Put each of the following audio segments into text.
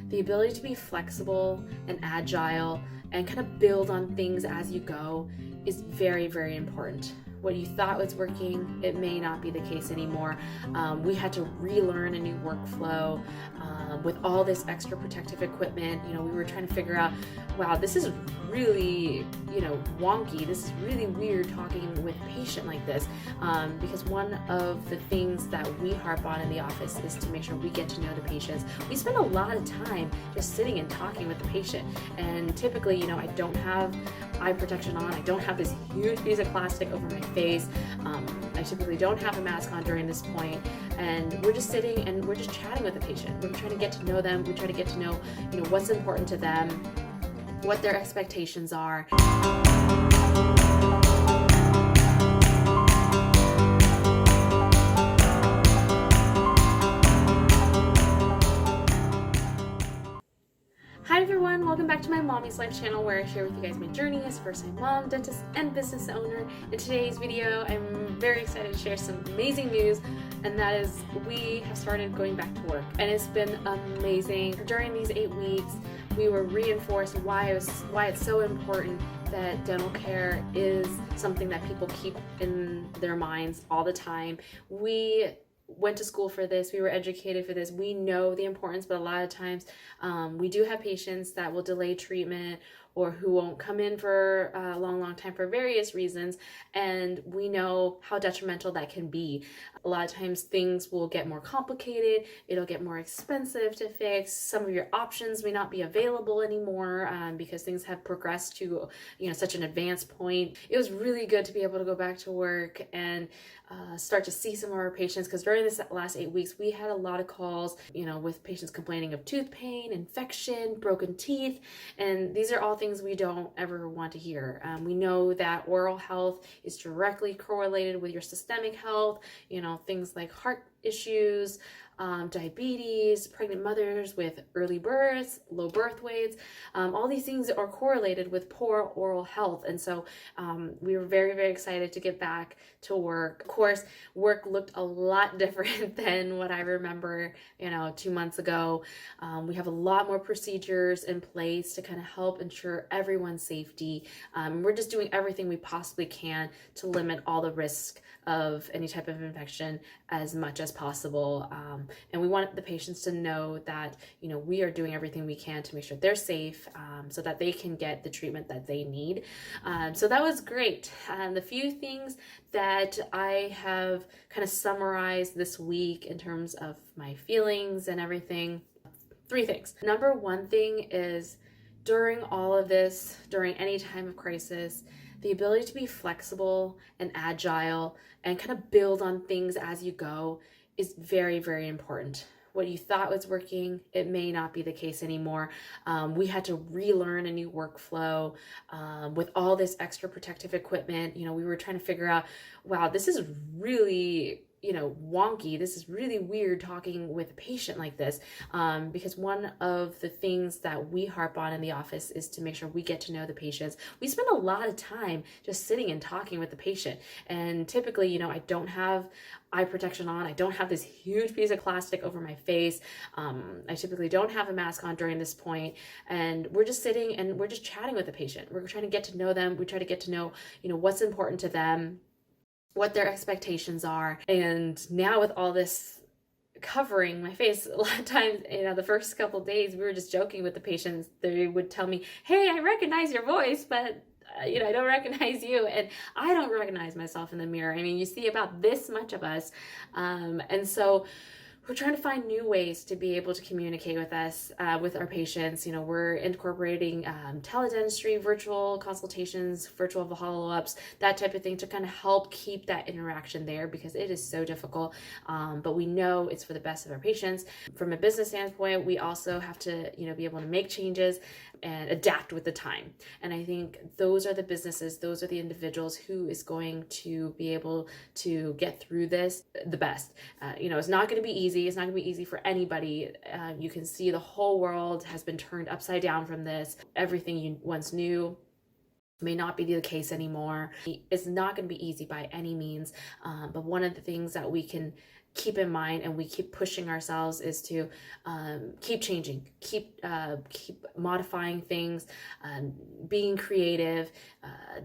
the ability to be flexible and agile and kind of build on things as you go is very, very important. What you thought was working, it may not be the case anymore. We had to relearn a new workflow with all this extra protective equipment. We were trying to figure out, wow, this is really, wonky. This is really weird talking with a patient like this, because one of the things that we harp on in the office is to make sure we get to know the patients. We spend a lot of time just sitting and talking with the patient, and typically, I don't have eye protection on. I don't have this huge piece of plastic over my face. I typically don't have a mask on during this point, and we're just sitting and we're just chatting with the patient. We're trying to get to know them. We try to get to know, what's important to them, what their expectations are. Hi everyone, welcome back to my Mommy's Life channel, where I share with you guys my journey as a first-time mom, dentist, and business owner. In today's video, I'm very excited to share some amazing news, and that is we have started going back to work, and it's been amazing. During these 8 weeks, we were reinforced why it's so important that dental care is something that people keep in their minds all the time. We went to school for this, we were educated for this, we know the importance, but a lot of times we do have patients that will delay treatment or who won't come in for a long time for various reasons, and we know how detrimental that can be. A lot of times things will get more complicated, it'll get more expensive to fix, some of your options may not be available anymore because things have progressed to such an advanced point. It was really good to be able to go back to work and start to see some of our patients, because during this last 8 weeks we had a lot of calls with patients complaining of tooth pain, infection, broken teeth, and these are all things we don't ever want to hear. We know that oral health is directly correlated with your systemic health, things like heart issues, diabetes, pregnant mothers with early births, low birth weights, all these things are correlated with poor oral health. And so we were very, very excited to get back to work. Of course, work looked a lot different than what I remember, 2 months ago. We have a lot more procedures in place to kind of help ensure everyone's safety. We're just doing everything we possibly can to limit all the risk of any type of infection as much as possible. And we want the patients to know that, we are doing everything we can to make sure they're safe, so that they can get the treatment that they need. So that was great. The few things that I have kind of summarized this week in terms of my feelings and everything, 3 things. Number 1 thing is, during all of this, during any time of crisis, the ability to be flexible and agile and kind of build on things as you go is very, very important. What you thought was working, it may not be the case anymore. We had to relearn a new workflow with all this extra protective equipment. We were trying to figure out, wow, this is really wonky. This is really weird talking with a patient like this, because one of the things that we harp on in the office is to make sure we get to know the patients. We spend a lot of time just sitting and talking with the patient, and typically, I don't have eye protection on. I don't have this huge piece of plastic over my face. I typically don't have a mask on during this point, and we're just sitting and we're just chatting with the patient. We're trying to get to know them. We try to get to know, what's important to them, what their expectations are. And now with all this covering my face, a lot of times, the first couple of days we were just joking with the patients. They would tell me, hey, I recognize your voice, but I don't recognize you, and I don't recognize myself in the mirror. I mean, you see about this much of us, and so we're trying to find new ways to be able to communicate with us, with our patients. We're incorporating teledentistry, virtual consultations, virtual follow-ups, that type of thing, to kind of help keep that interaction there, because it is so difficult. But we know it's for the best of our patients. From a business standpoint, we also have to, be able to make changes and adapt with the time. And I think those are the businesses, those are the individuals who is going to be able to get through this the best. It's not going to be easy. It's not going to be easy for anybody. You can see the whole world has been turned upside down from this. Everything you once knew may not be the case anymore. It's not going to be easy by any means. But one of the things that we can keep in mind and we keep pushing ourselves is to keep changing, keep modifying things, being creative.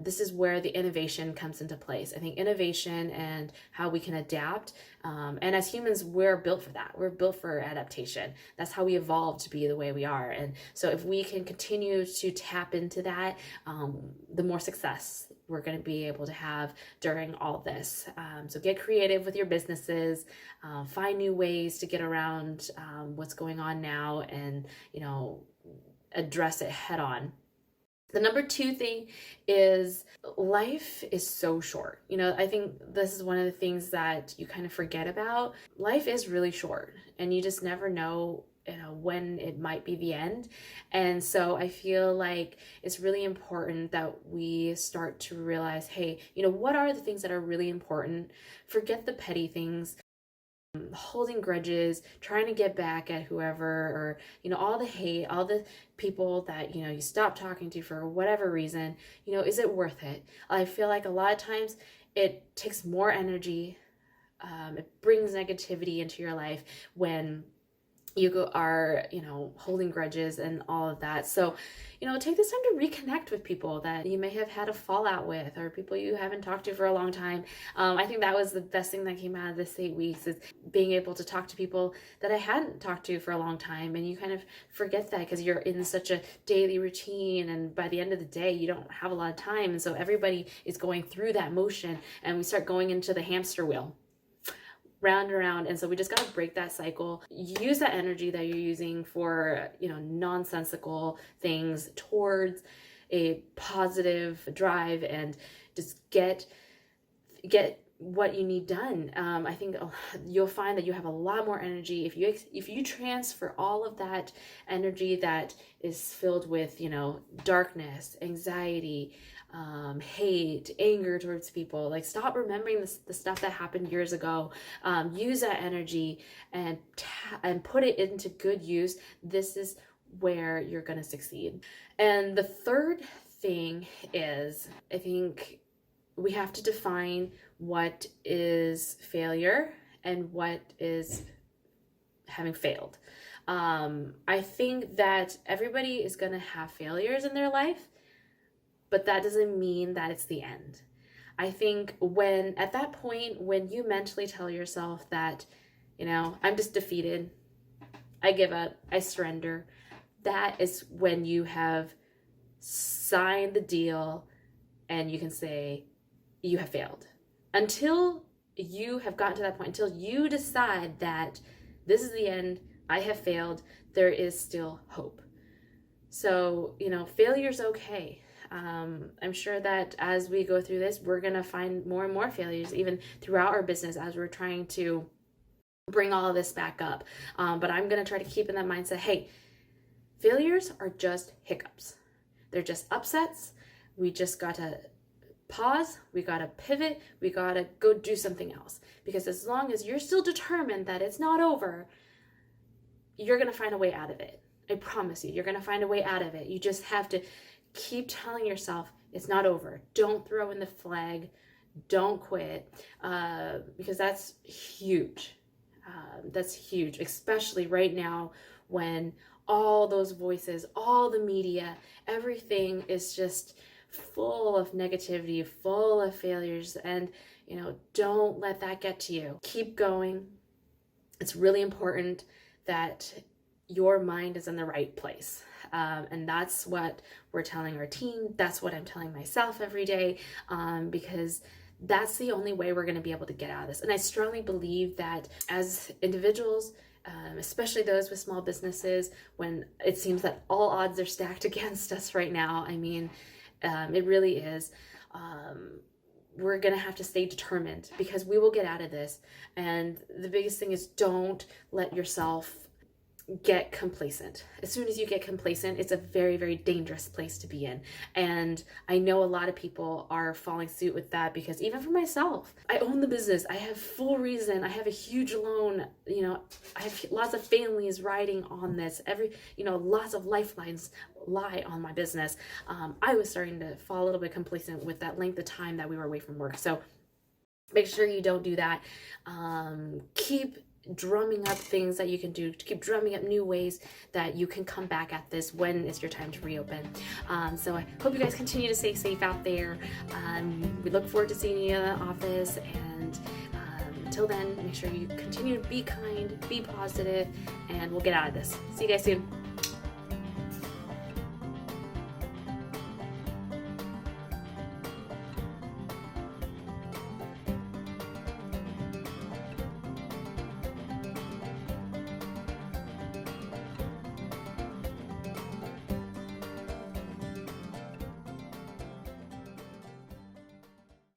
This is where the innovation comes into place. I think innovation and how we can adapt. And as humans, we're built for that. We're built for adaptation. That's how we evolved to be the way we are. And so if we can continue to tap into that, the more success we're going to be able to have during all this. So get creative with your businesses, find new ways to get around what's going on now, and address it head on. The number 2 thing is life is so short. I think this is one of the things that you kind of forget about. Life is really short, and you just never know when it might be the end. And so I feel like it's really important that we start to realize, hey, what are the things that are really important? Forget the petty things. Holding grudges, trying to get back at whoever, or all the hate, all the people that you stop talking to for whatever reason, is it worth it? I feel like a lot of times it takes more energy, it brings negativity into your life when you are holding grudges and all of that. So take this time to reconnect with people that you may have had a fallout with, or people you haven't talked to for a long time. I think that was the best thing that came out of this 8 weeks, is being able to talk to people that I hadn't talked to for a long time. And you kind of forget that because you're in such a daily routine, and by the end of the day you don't have a lot of time, and so everybody is going through that motion, and we start going into the hamster wheel, round and around. And so we just got to break that cycle, use that energy that you're using for nonsensical things towards a positive drive, and just get what you need done. I think you'll find that you have a lot more energy if you transfer all of that energy that is filled with darkness, anxiety, hate, anger towards people. Like, stop remembering the stuff that happened years ago. Use that energy and put it into good use. This is where you're going to succeed. And the third thing is, I think we have to define what is failure and what is having failed. I think that everybody is going to have failures in their life, but that doesn't mean that it's the end. I think at that point, when you mentally tell yourself that, I'm just defeated, I give up, I surrender, that is when you have signed the deal and you can say you have failed. Until you have gotten to that point, until you decide that this is the end, I have failed, there is still hope. So, failure's okay. I'm sure that as we go through this, we're going to find more and more failures, even throughout our business, as we're trying to bring all of this back up. But I'm going to try to keep in that mindset, hey, failures are just hiccups. They're just upsets. We just got to pause, we got to pivot, we got to go do something else. Because as long as you're still determined that it's not over, you're going to find a way out of it. I promise you, you're going to find a way out of it. You just have to keep telling yourself it's not over. Don't throw in the flag. Don't quit, because that's huge. That's huge, especially right now when all those voices, all the media, everything is just full of negativity, full of failures, and don't let that get to you. Keep going. It's really important that your mind is in the right place. And that's what we're telling our team. That's what I'm telling myself every day, because that's the only way we're going to be able to get out of this. And I strongly believe that as individuals, especially those with small businesses, when it seems that all odds are stacked against us right now, I mean, it really is. We're going to have to stay determined, because we will get out of this. And the biggest thing is, don't let yourself get complacent. As soon as you get complacent, it's a very, very dangerous place to be in. And I know a lot of people are following suit with that, because even for myself, I own the business. I have full reason. I have a huge loan. I have lots of families riding on this. Lots of lifelines lie on my business. I was starting to fall a little bit complacent with that length of time that we were away from work. So make sure you don't do that. Keep drumming up things that you can do, keep drumming up new ways that you can come back at this when it's your time to reopen. So I hope you guys continue to stay safe out there. We look forward to seeing you in the office, and until then, make sure you continue to be kind, be positive, and we'll get out of this. See you guys soon.